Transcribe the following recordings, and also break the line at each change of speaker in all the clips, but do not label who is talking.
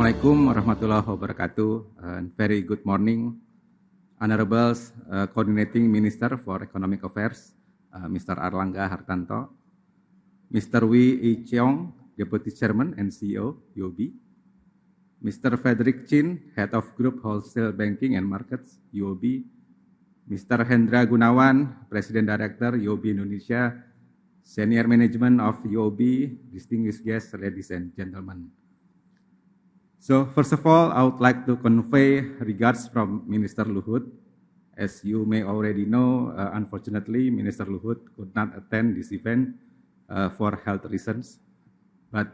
Assalamualaikum warahmatullahi wabarakatuh. Very good morning, Honorable Coordinating Minister for Economic Affairs, Mr. Airlangga Hartarto, Mr. Wee Ee Cheong, Deputy Chairman and CEO, UOB, Mr. Frederick Chin, Head of Group Wholesale Banking and Markets, UOB, Mr. Hendra Gunawan, President Director, UOB Indonesia, Senior Management of UOB, distinguished guests, ladies and gentlemen. So first of all, I would like to convey regards from Minister Luhut. As you may already know, unfortunately, Minister Luhut could not attend this event for health reasons. But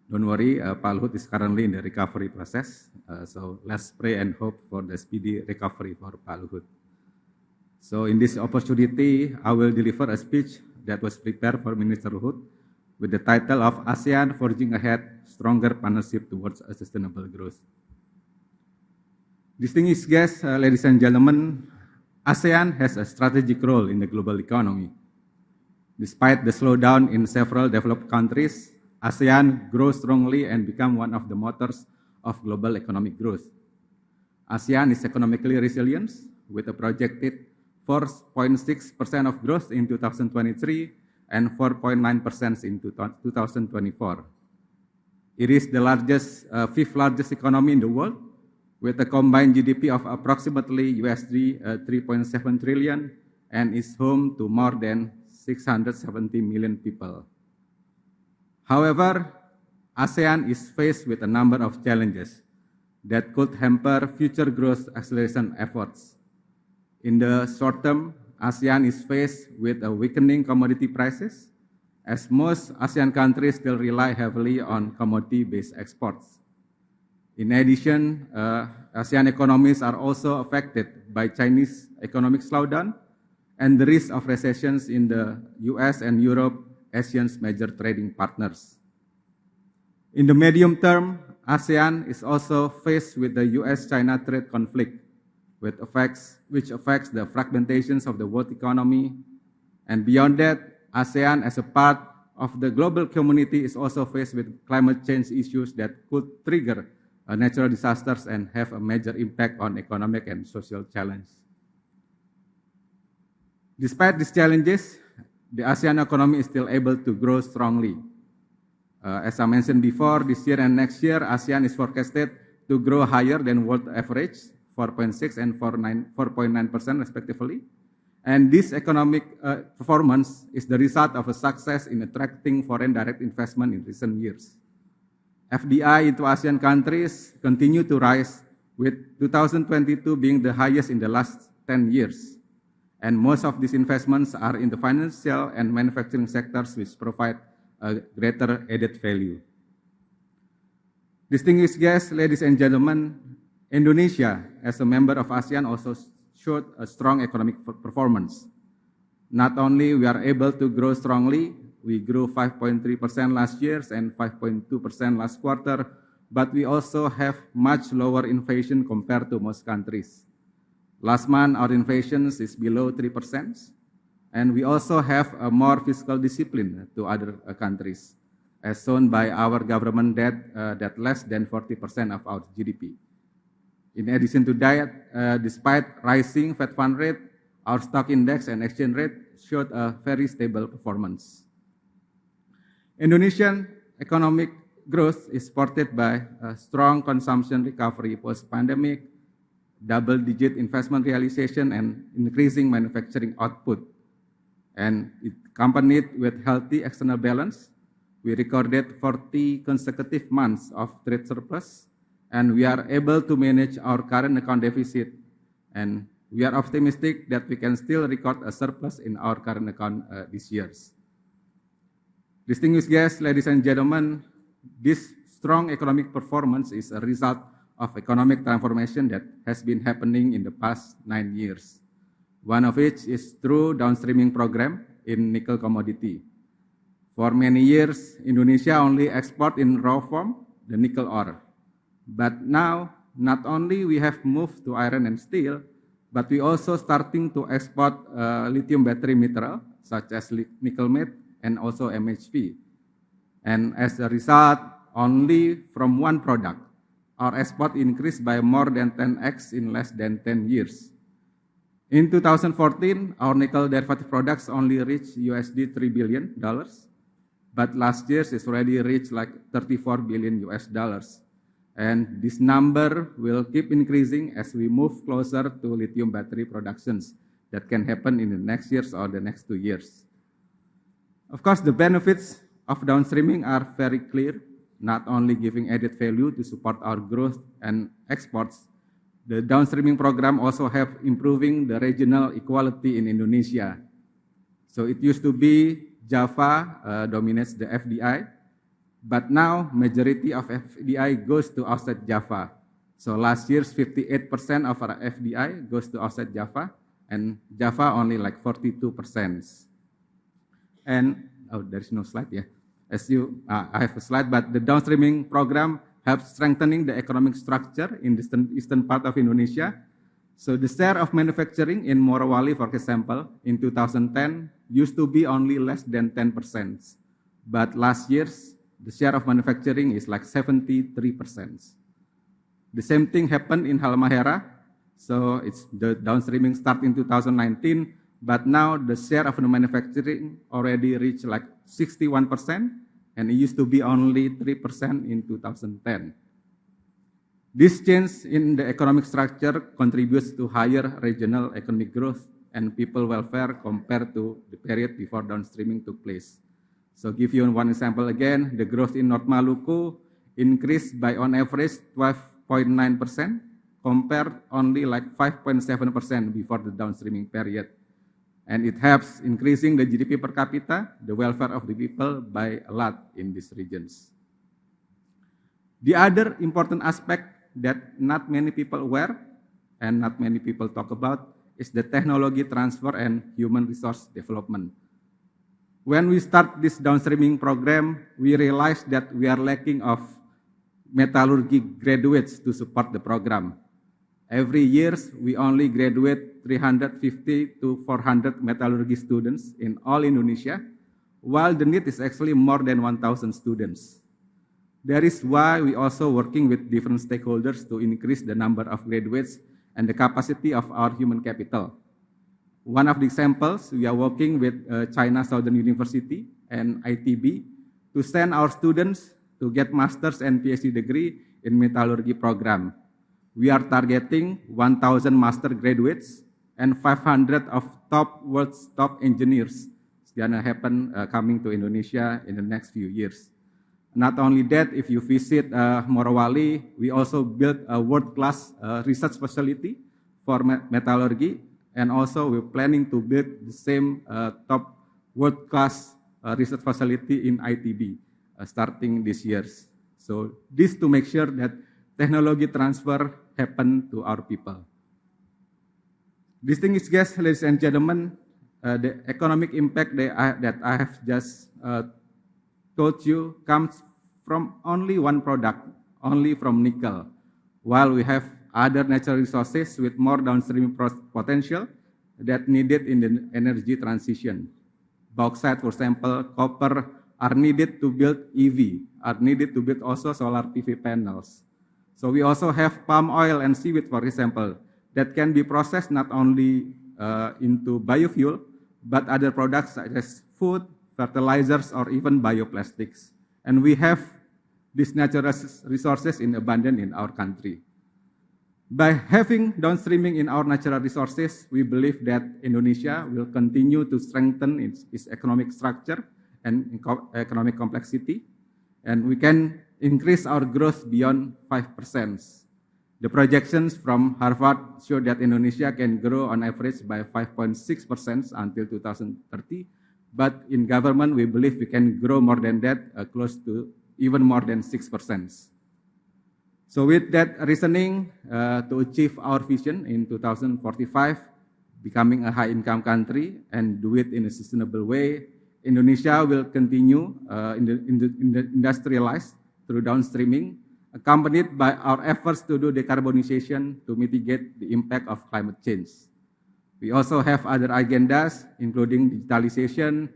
don't worry, Pak Luhut is currently in the recovery process. So let's pray and hope for the speedy recovery for Pak Luhut. So in this opportunity, I will deliver a speech that was prepared for Minister Luhut with the title of ASEAN Forging Ahead, Stronger Partnership Towards a Sustainable Growth. Distinguished guests, ladies and gentlemen, ASEAN has a strategic role in the global economy. Despite the slowdown in several developed countries, ASEAN grows strongly and become one of the motors of global economic growth. ASEAN is economically resilient with a projected 4.6% of growth in 2023 and 4.9% in 2024. It is the fifth largest economy in the world, with a combined GDP of approximately USD 3.7 trillion and is home to more than 670 million people. However, ASEAN is faced with a number of challenges that could hamper future growth acceleration efforts. In the short term, ASEAN is faced with a weakening commodity prices, as most ASEAN countries still rely heavily on commodity-based exports. In addition, ASEAN economies are also affected by Chinese economic slowdown and the risk of recessions in the US and Europe, ASEAN's major trading partners. In the medium term, ASEAN is also faced with the US-China trade conflict, which affects the fragmentations of the world economy. And beyond that, ASEAN as a part of the global community is also faced with climate change issues that could trigger natural disasters and have a major impact on economic and social challenge. Despite these challenges, the ASEAN economy is still able to grow strongly. As I mentioned before, this year and next year, ASEAN is forecasted to grow higher than world average, 4.6 and 4.9% respectively. And this economic performance is the result of a success in attracting foreign direct investment in recent years. FDI into ASEAN countries continue to rise, with 2022 being the highest in the last 10 years. And most of these investments are in the financial and manufacturing sectors, which provide a greater added value. Distinguished guests, ladies and gentlemen, Indonesia, as a member of ASEAN, also showed a strong economic performance. Not only we are able to grow strongly, we grew 5.3% last year and 5.2% last quarter, but we also have much lower inflation compared to most countries. Last month, our inflation is below 3%, and we also have a more fiscal discipline to other countries, as shown by our government debt that less than 40% of our GDP. In addition to that, despite rising Fed fund rate, our stock index and exchange rate showed a very stable performance. Indonesian economic growth is supported by a strong consumption recovery post-pandemic, double-digit investment realization, and increasing manufacturing output. And it accompanied with healthy external balance. We recorded 40 consecutive months of trade surplus, and we are able to manage our current account deficit. And we are optimistic that we can still record a surplus in our current account this year. Distinguished guests, ladies and gentlemen, this strong economic performance is a result of economic transformation that has been happening in the past 9 years. One of which is through downstreaming program in nickel commodity. For many years, Indonesia only export in raw form the nickel ore. But now, not only we have moved to iron and steel, but we also starting to export lithium battery mineral, such as nickel matte and also MHP. And as a result, only from one product, our export increased by more than 10x in less than 10 years. In 2014, our nickel derivative products only reached USD $3 billion, but last year it's already reached like $34 billion US dollars. And this number will keep increasing as we move closer to lithium battery productions that can happen in the next years or the next 2 years. Of course, the benefits of downstreaming are very clear, not only giving added value to support our growth and exports. The downstreaming program also help improving the regional equality in Indonesia. So it used to be Java dominates the FDI, but now majority of FDI goes to outside Java. So last year's 58% of our FDI goes to outside Java, and Java only like 42%. And there's no slide, yeah. I have a slide, but the downstreaming program helps strengthening the economic structure in the eastern part of Indonesia. So the share of manufacturing in Morowali, for example, in 2010 used to be only less than 10%. But last year's, the share of manufacturing is like 73%. The same thing happened in Halmahera. So it's the downstreaming start in 2019, but now the share of the manufacturing already reached like 61%, and it used to be only 3% in 2010. This change in the economic structure contributes to higher regional economic growth and people welfare compared to the period before downstreaming took place. So give you one example again, the growth in North Maluku increased by on average 12.9%, compared only like 5.7% before the downstreaming period. And it helps increasing the GDP per capita, the welfare of the people by a lot in these regions. The other important aspect that not many people aware and not many people talk about is the technology transfer and human resource development. When we start this downstreaming program, we realized that we are lacking of metallurgy graduates to support the program. Every year, we only graduate 350 to 400 metallurgy students in all Indonesia, while the need is actually more than 1,000 students. That is why we also working with different stakeholders to increase the number of graduates and the capacity of our human capital. One of the examples, we are working with China Southern University and ITB to send our students to get master's and PhD degree in metallurgy program. We are targeting 1,000 master graduates and 500 of world's top engineers. It's gonna happen coming to Indonesia in the next few years. Not only that, if you visit Morowali, we also built a world-class research facility for metallurgy, and also we're planning to build the same top world-class research facility in ITB starting this year. So this to make sure that technology transfer happen to our people. Distinguished guests, ladies and gentlemen, the economic impact that I have just told you comes from only one product, only from nickel, while we have other natural resources with more downstream potential that needed in the energy transition. Bauxite, for example, copper are needed to build EV, are needed to build also solar PV panels. So we also have palm oil and seaweed, for example, that can be processed not only into biofuel, but other products such as food, fertilizers, or even bioplastics. And we have these natural resources in abundance in our country. By having downstreaming in our natural resources, we believe that Indonesia will continue to strengthen its economic structure and economic complexity, and we can increase our growth beyond 5%. The projections from Harvard show that Indonesia can grow on average by 5.6% until 2030, but in government, we believe we can grow more than that, close to even more than 6%. So with that reasoning, to achieve our vision in 2045, becoming a high-income country and do it in a sustainable way, Indonesia will continue industrialize through downstreaming, accompanied by our efforts to do decarbonization to mitigate the impact of climate change. We also have other agendas, including digitalization,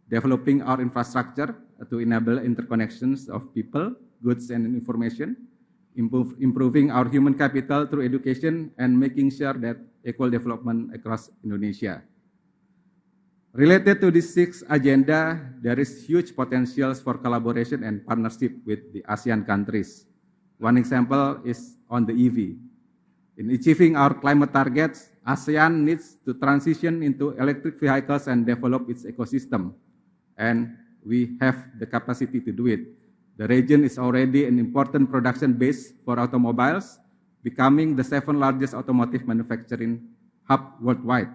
developing our infrastructure to enable interconnections of people, goods, and information, improving our human capital through education, and making sure that equal development across Indonesia. Related to this sixth agenda, there is huge potentials for collaboration and partnership with the ASEAN countries. One example is on the EV. In achieving our climate targets, ASEAN needs to transition into electric vehicles and develop its ecosystem, and we have the capacity to do it. The region is already an important production base for automobiles, becoming the 7th largest automotive manufacturing hub worldwide.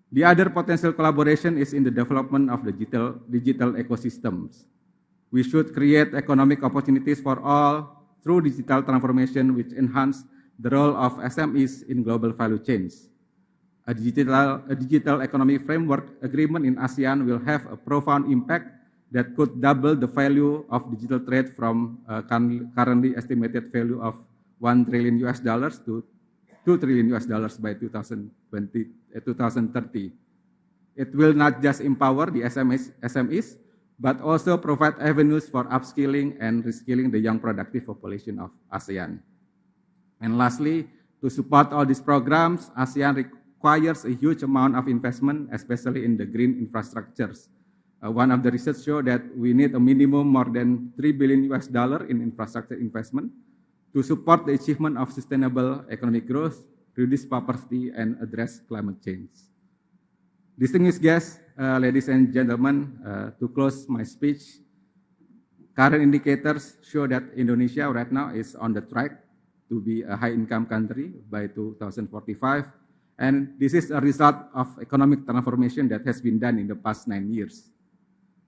The other potential collaboration is in the development of the digital ecosystems. We should create economic opportunities for all through digital transformation, which enhance the role of SMEs in global value chains. A digital economy framework agreement in ASEAN will have a profound impact that could double the value of digital trade from currently estimated value of $1 trillion to $2 trillion by 2030. It will not just empower the SMEs, but also provide avenues for upskilling and reskilling the young productive population of ASEAN. And lastly, to support all these programs, ASEAN requires a huge amount of investment, especially in the green infrastructures. One of the research showed that we need a minimum more than $3 billion in infrastructure investment to support the achievement of sustainable economic growth, reduce poverty, and address climate change. Distinguished guests, ladies and gentlemen, to close my speech, current indicators show that Indonesia right now is on the track to be a high-income country by 2045, and this is a result of economic transformation that has been done in the past 9 years.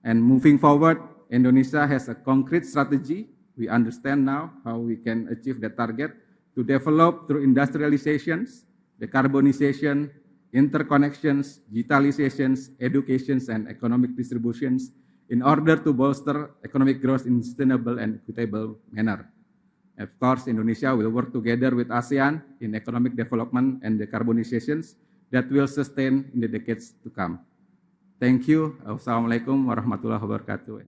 And moving forward, Indonesia has a concrete strategy. We understand now how we can achieve that target to develop through industrializations, decarbonization, interconnections, digitalizations, educations, and economic distributions in order to bolster economic growth in a sustainable and equitable manner. Of course, Indonesia will work together with ASEAN in economic development and decarbonizations that will sustain in the decades to come. Thank you. Wassalamualaikum warahmatullahi wabarakatuh.